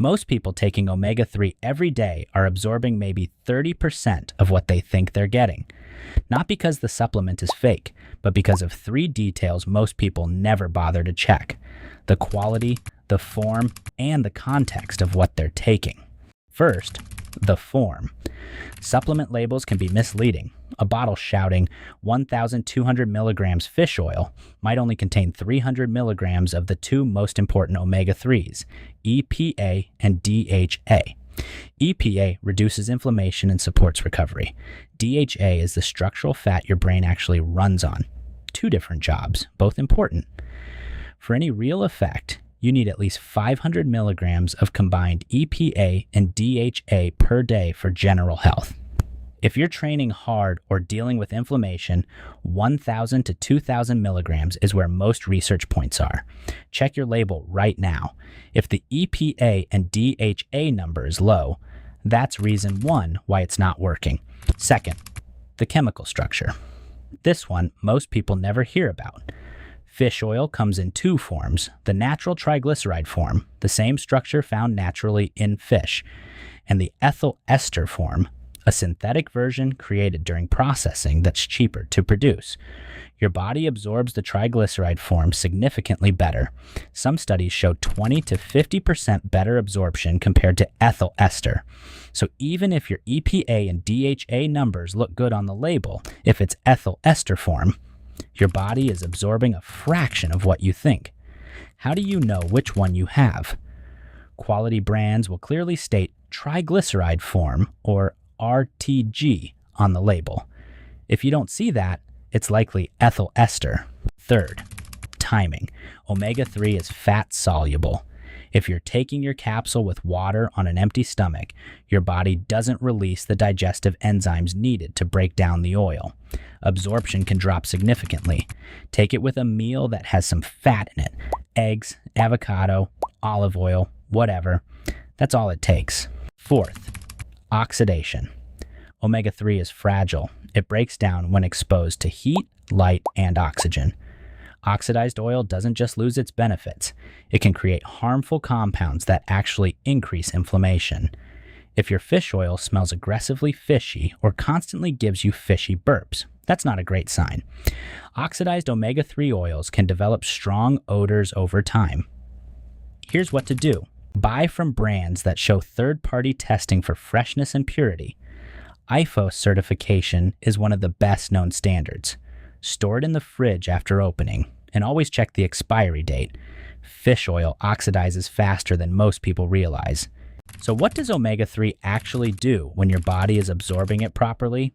Most people taking omega-3 every day are absorbing maybe 30% of what they think they're getting. Not because the supplement is fake, but because of three details most people never bother to check: the quality, the form, and the context of what they're taking. First, the form. Supplement labels can be misleading. A bottle shouting 1,200 milligrams fish oil might only contain 300 milligrams of the two most important omega-3s, EPA and DHA. EPA reduces inflammation and supports recovery. DHA is the structural fat your brain actually runs on. Two different jobs, both important. For any real effect, you need at least 500 milligrams of combined EPA and DHA per day for general health. If you're training hard or dealing with inflammation, 1,000 to 2,000 milligrams is where most research points are. Check your label right now. If the EPA and DHA number is low, that's reason one why it's not working. Second, the chemical structure. This one most people never hear about. Fish oil comes in two forms: the natural triglyceride form, the same structure found naturally in fish, and the ethyl ester form, a synthetic version created during processing that's cheaper to produce. Your body absorbs the triglyceride form significantly better. Some studies show 20 to 50% better absorption compared to ethyl ester. So even if your EPA and DHA numbers look good on the label, if it's ethyl ester form, your body is absorbing a fraction of what you think. How do you know which one you have? Quality brands will clearly state triglyceride form or RTG on the label. If you don't see that, it's likely ethyl ester. Third, timing. Omega-3 is fat soluble. If you're taking your capsule with water on an empty stomach, your body doesn't release the digestive enzymes needed to break down the oil. Absorption can drop significantly. Take it with a meal that has some fat in it: eggs, avocado, olive oil, whatever. That's all it takes. Fourth, oxidation. Omega-3 is fragile. It breaks down when exposed to heat, light, and oxygen. Oxidized oil doesn't just lose its benefits. It can create harmful compounds that actually increase inflammation. If your fish oil smells aggressively fishy or constantly gives you fishy burps, that's not a great sign. Oxidized omega-3 oils can develop strong odors over time. Here's what to do. Buy from brands that show third-party testing for freshness and purity. IFO certification is one of the best-known standards. Store it in the fridge after opening, and always check the expiry date. Fish oil oxidizes faster than most people realize. So what does omega-3 actually do when your body is absorbing it properly?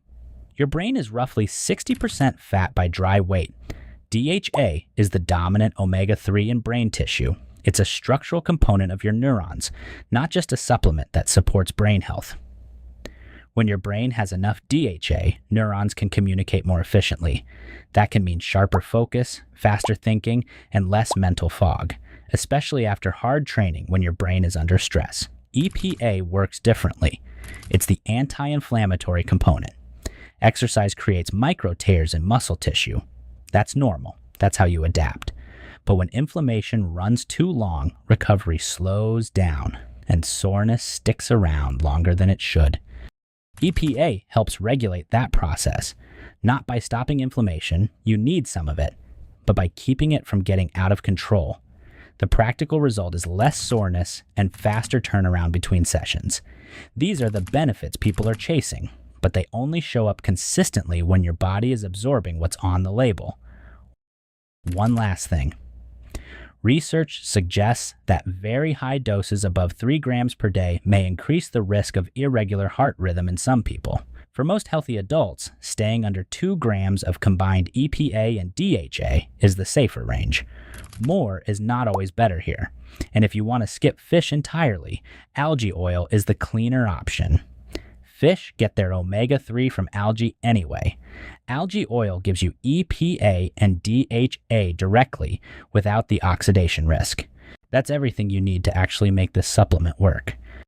Your brain is roughly 60% fat by dry weight. DHA is the dominant omega-3 in brain tissue. It's a structural component of your neurons, not just a supplement that supports brain health. When your brain has enough DHA, neurons can communicate more efficiently. That can mean sharper focus, faster thinking, and less mental fog, especially after hard training when your brain is under stress. EPA works differently. It's the anti-inflammatory component. Exercise creates micro tears in muscle tissue. That's normal. That's how you adapt. But when inflammation runs too long, recovery slows down, and soreness sticks around longer than it should. EPA helps regulate that process. Not by stopping inflammation, you need some of it, but by keeping it from getting out of control. The practical result is less soreness and faster turnaround between sessions. These are the benefits people are chasing, but they only show up consistently when your body is absorbing what's on the label. One last thing. Research suggests that very high doses above 3 grams per day may increase the risk of irregular heart rhythm in some people. For most healthy adults, staying under 2 grams of combined EPA and DHA is the safer range. More is not always better here. And if you want to skip fish entirely, algae oil is the cleaner option. Fish get their omega-3 from algae anyway. Algae oil gives you EPA and DHA directly without the oxidation risk. That's everything you need to actually make this supplement work.